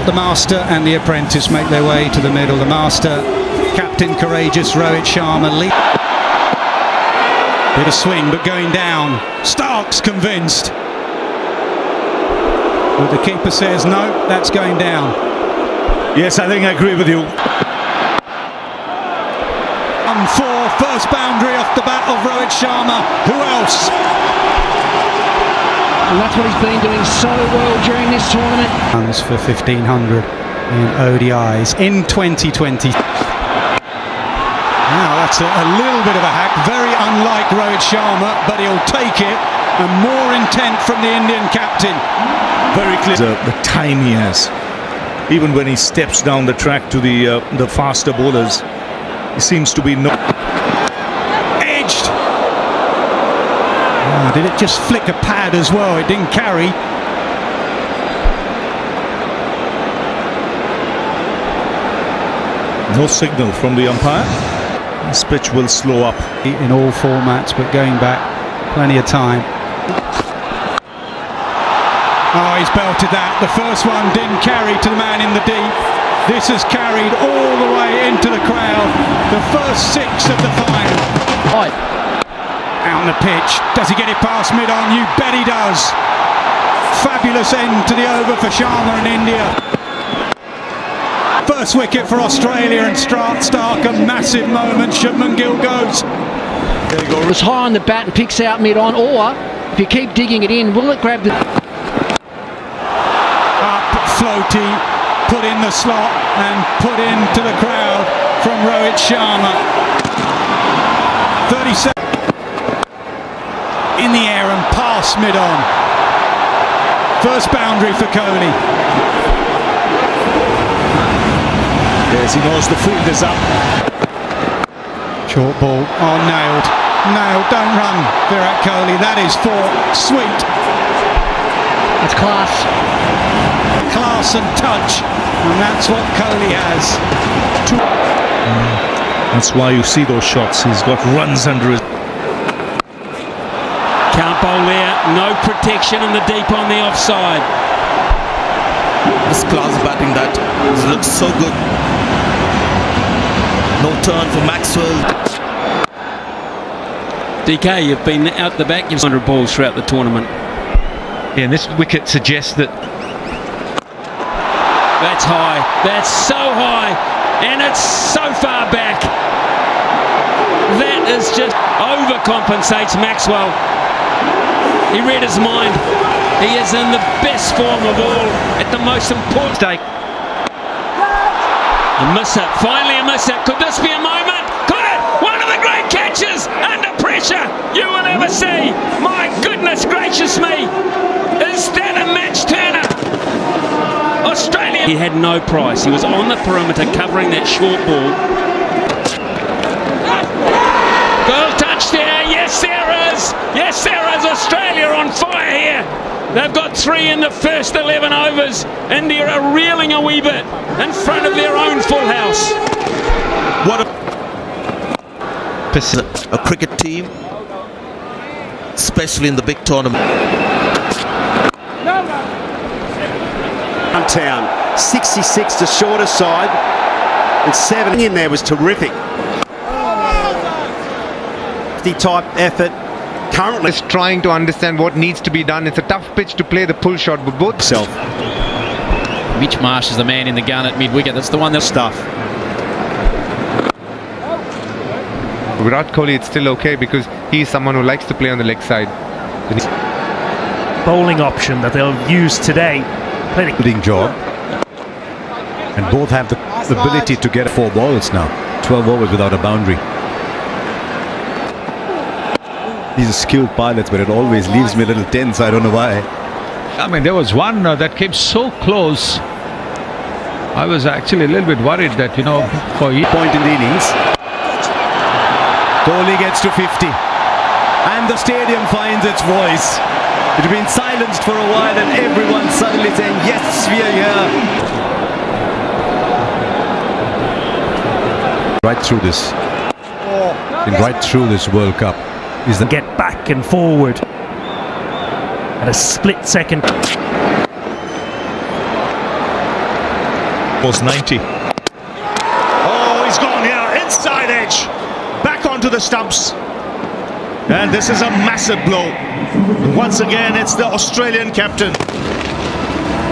The master and the apprentice make their way to the middle. The master, captain courageous Rohit Sharma, bit of swing but going down. Stark's convinced, but the keeper says no, that's going down. Yes, I think I agree with you. 1-4, first boundary off the bat of Rohit Sharma. Who else? And that's what he's been doing so well during this tournament. Runs for 1,500 in ODIs in 2020. Now that's a little bit of a hack, very unlike Rohit Sharma, but he'll take it, and more intent from the Indian captain. Very clear. The time he has, even when he steps down the track to the faster bowlers, he seems to be edged. Oh, did it just flick a pad as well? It didn't carry. No signal from the umpire. This pitch will slow up In all formats, but going back plenty of time. Oh, he's belted that. The first one didn't carry to the man in the deep. This has carried all the way into the crowd. The first 6 of the final. Right. Out on the pitch. Does he get it past mid-on? You bet he does. Fabulous end to the over for Sharma and India. First wicket for Australia, and Stark, a massive moment. Shubman Gill goes. There you go. It's high on the bat and picks out mid-on, or if you keep digging it in, will it grab the... Up, floaty, put in the slot and put into the crowd from Rohit Sharma. 37 in the air and past mid-on. First boundary for Kohli. Yes, he knows the field is up. Short ball. Oh, nailed. Nailed. Don't run, Virat Kohli. That is 4. Sweet. That's class. Class and touch. And that's what Kohli has. That's why you see those shots. He's got runs under his... Can't bowl there. No protection in the deep on the offside. This class batting that looks so good. No turn for Maxwell. DK, you've been out the back. You've 100 balls throughout the tournament. Yeah, and this wicket suggests that... That's high. That's so high. And it's so far back. That is just overcompensates Maxwell. He read his mind. He is in the best form of all at the most important stake. A miss-up. Finally a miss-up. Could this be a moment? Could it? One of the great catches under pressure you will ever see. My goodness gracious me. Is that a match turner? Australia. He had no price. He was on the perimeter covering that short ball. Goal touch there. Yes, there is. Yes, there is. Australia on fire here. They've got 3 in the first 11 overs. India are reeling a wee bit in front of their own full house. What a cricket team, especially in the big tournament. Town 66 to shorter side, and 7 in there was terrific. 50 type effort. Currently is trying to understand what needs to be done. It's a tough pitch to play the pull shot, but both self. Mitch Marsh is the man in the gun at mid-wicket. That's the one that Stuff. Virat Kohli, it's still okay because he's someone who likes to play on the leg side. Bowling option that they'll use today. Fielding job, and both have the ability to get 4 balls now. 12 overs without a boundary. These are skilled pilots, but it always leaves me a little tense. I don't know why. I mean, there was one that came so close. I was actually a little bit worried that, you know, for point in the innings. Kohli gets to 50, and the stadium finds its voice. It had been silenced for a while, and everyone suddenly saying, yes, we are here. Right through this. And right through this World Cup. Is the get back and forward at a split second. Almost 90. Oh, he's gone here. Inside edge. Back onto the stumps. And this is a massive blow. Once again, it's the Australian captain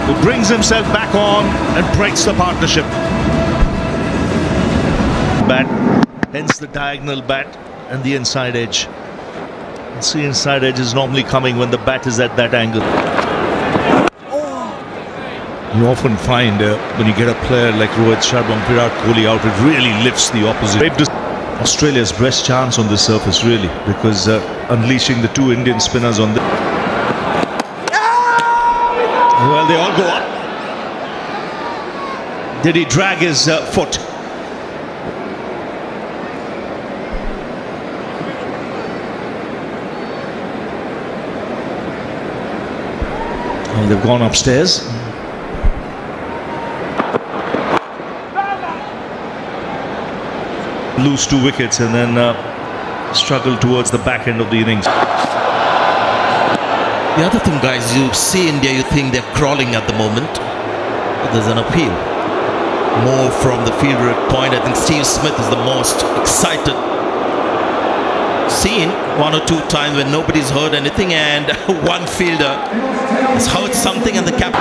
who brings himself back on and breaks the partnership. Bat, hence the diagonal bat and the inside edge. See, inside edge is normally coming when the bat is at that angle. You often find when you get a player like Rohit Sharma, Virat Kohli out, it really lifts the opposition. Australia's best chance on this surface, really, because unleashing the two Indian spinners on the... Well, they all go up. Did he drag his foot? Well, they've gone upstairs. Lose 2 wickets and then struggle towards the back end of the innings. The other thing, guys, you see India, you think they're crawling at the moment. But there's an appeal. More from the fielder at point. I think Steve Smith is the most excited. Seen 1 or 2 times when nobody's heard anything and one fielder has heard something and the cap.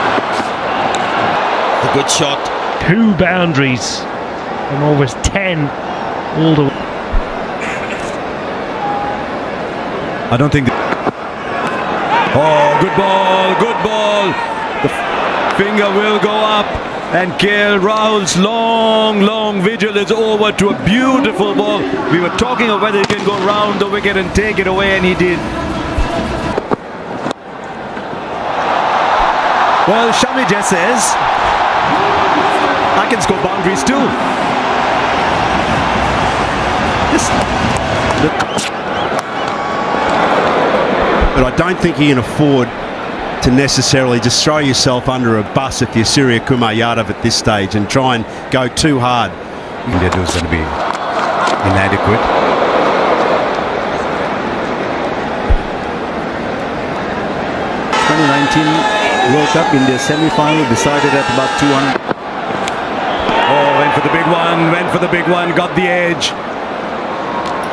A good shot. 2 boundaries and almost 10 all the way. I don't think. Oh, good ball, good ball. The finger will go up, and KL Rahul's long vigil is over to a beautiful ball. We were talking of whether he can go round the wicket and take it away, and he did. Well, Shami just says, I can score boundaries too. But I don't think you can afford to necessarily just throw yourself under a bus if you're Surya Kumar Yadav at this stage and try and go too hard. India was going to be inadequate. World Cup India semi-final decided at about 200. Oh, went for the big one, got the edge.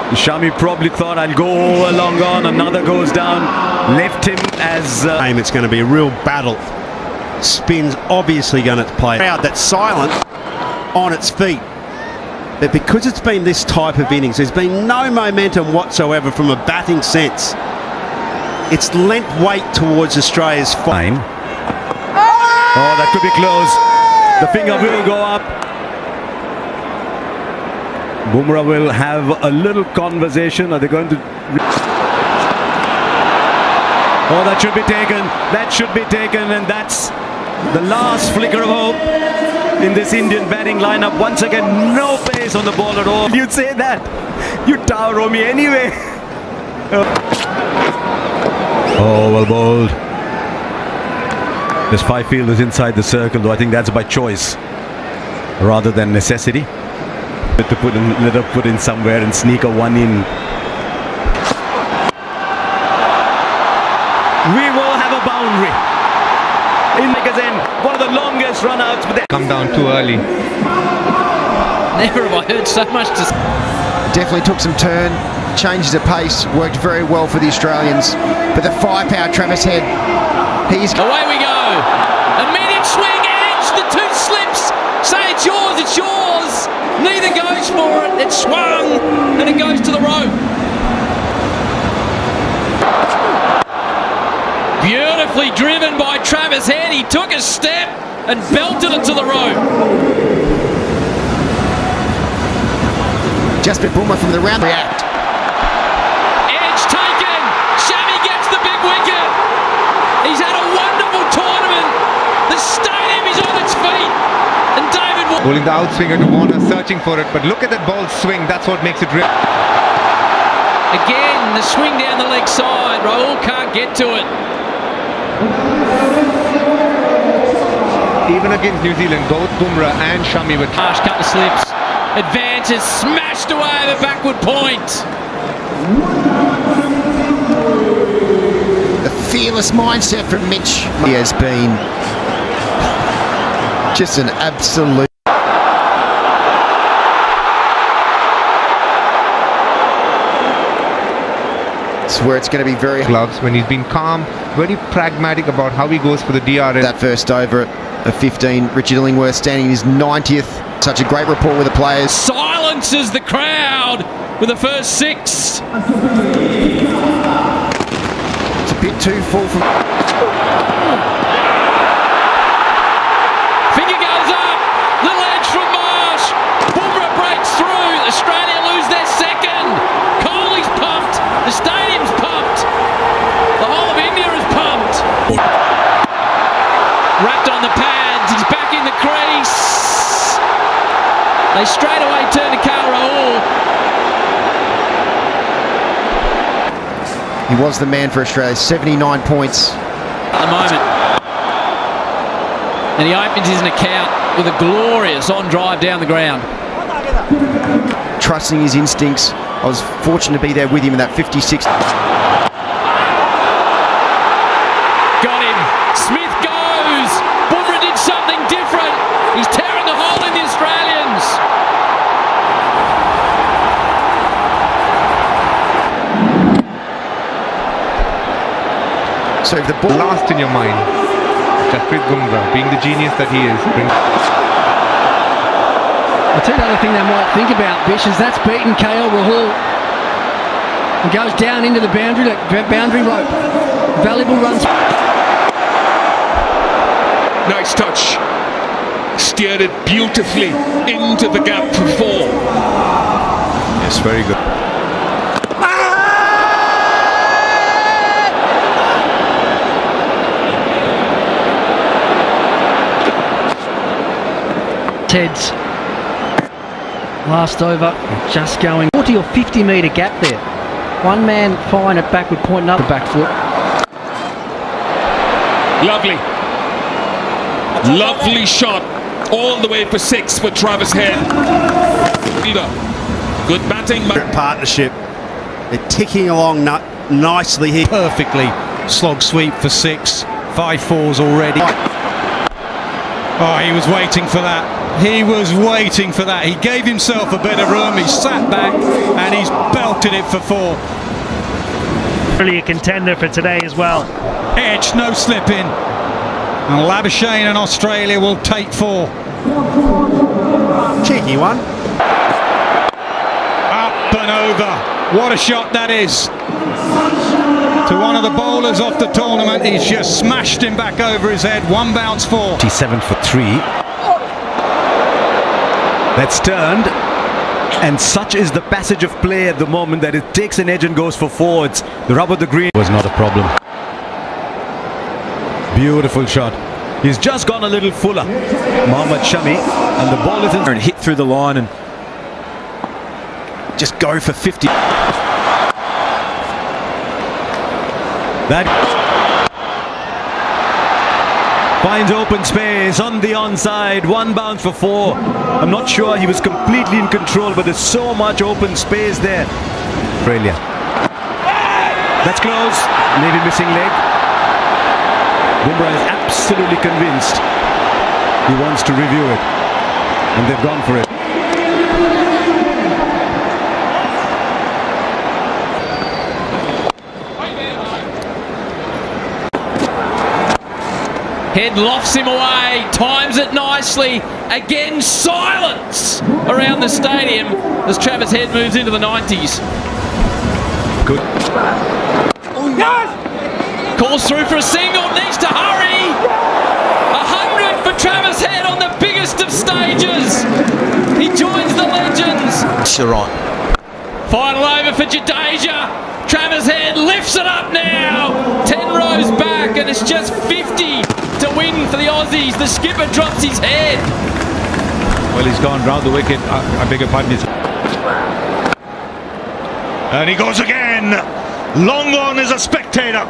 Shami probably thought, I'll go over long on, another goes down, left him as... It's going to be a real battle. Spin's obviously going to play. Crowd that's silent on its feet. But because it's been this type of innings, there's been no momentum whatsoever from a batting sense. It's lent weight towards Australia's fine. Oh, that could be close. The finger will go up. Bumrah will have a little conversation. Are they going to... Oh, that should be taken. That should be taken. And that's the last flicker of hope in this Indian batting lineup. Once again, no pace on the ball at all. You'd say that. You tower me anyway. Oh, well bowled. There's 5 fielders inside the circle, though I think that's by choice rather than necessity. To put in, let her put in somewhere and sneak a one in. We will have a boundary. In Magazine, one of the longest run-outs, but they come down too early. Never have I heard so much. Definitely took some turn, changed the pace, worked very well for the Australians. But the firepower, Travis Head, he's... Away we go. Immediate swing, edge, the 2 slips. Say it's yours, it's yours. Neither goes for it. It swung and it goes to the rope. Beautifully driven by Travis Head. He took a step and belted it to the rope. Jasprit Bumrah from the round react. Edge taken. Shami gets the big wicket. He's had a wonderful tournament. The stadium is on its feet. And David Bowling the outswinger to Warner, searching for it, but look at that ball swing. That's what makes it real. Again, the swing down the leg side. Rahul can't get to it. Even against New Zealand, both Bumrah and Shami with harsh couple of slips. Advances, smashed away the backward point. The fearless mindset from Mitch. He has been just an absolute It's where it's going to be very gloves when he's been calm, very pragmatic about how he goes for the DRS. That first over at 15, Richard Illingworth standing his 90th. Such a great rapport with the players. Silences the crowd with the first 6. It's a bit too full from... Finger goes up. Little edge from Marsh. Bumrah breaks through. Australia lose their second. Kohli's pumped. The stadium's pumped. The whole of India is pumped. Wrapped on the pads. He's back in the crease. They straight away turn to KL Rahul. He was the man for Australia. 79 points. At the moment. And he opens his account with a glorious on drive down the ground. Trusting his instincts. I was fortunate to be there with him in that 56. Got him. Smith goes. Bumrah did something different. He's tearing a hole in the Australians. So if the ball last in your mind, Jasprit Bumrah, being the genius that he is. I'll tell you the other thing they might think about, Bish, is that's beaten KL Rahul and goes down into the boundary rope. Valuable runs. Nice touch. Steered it beautifully into the gap for 4. Yes, very good. Ted's last over, just going 40 or 50 metre gap there. One man fine at backward point, another back foot. Lovely. Lovely shot. All the way for 6 for Travis Head. Good batting. Partnership. They're ticking along nicely here. Perfectly slog sweep for 6. 5 fours already. Oh, he was waiting for that. He was waiting for that. He gave himself a bit of room. He sat back and he's belted it for 4. Really a contender for today as well. Edge, no slipping. And Labuschagne and Australia will take 4. Cheeky one. Up and over. What a shot that is. To one of the bowlers off the tournament. He's just smashed him back over his head. 1 bounce 4. 7 for 3. That's turned, and such is the passage of play at the moment that it takes an edge and goes for forwards. The rub of the green was not a problem. Beautiful shot. He's just gone a little fuller, Mohammad Shami, and the ball is in and hit through the line and just go for 50. That finds open space on the onside. 1 bounce for 4. I'm not sure he was completely in control, but there's so much open space there. Australia. That's close. Maybe missing leg. Bumrah is absolutely convinced he wants to review it, and they've gone for it. Head lofts him away, times it nicely. Again, silence around the stadium as Travis Head moves into the 90s. Good. Calls through for a single, needs to hurry. 100 for Travis Head on the biggest of stages. He joins the legends. Sharon. Final over for Jadeja. Travis Head lifts it up now. 10 rows back, and it's just 50 to win for the Aussies. The skipper drops his head. Well, he's gone round the wicket. I beg your pardon. And he goes again. Long on as a spectator.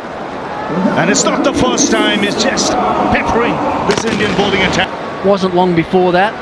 And it's not the first time. He's just peppering this Indian bowling attack. Wasn't long before that.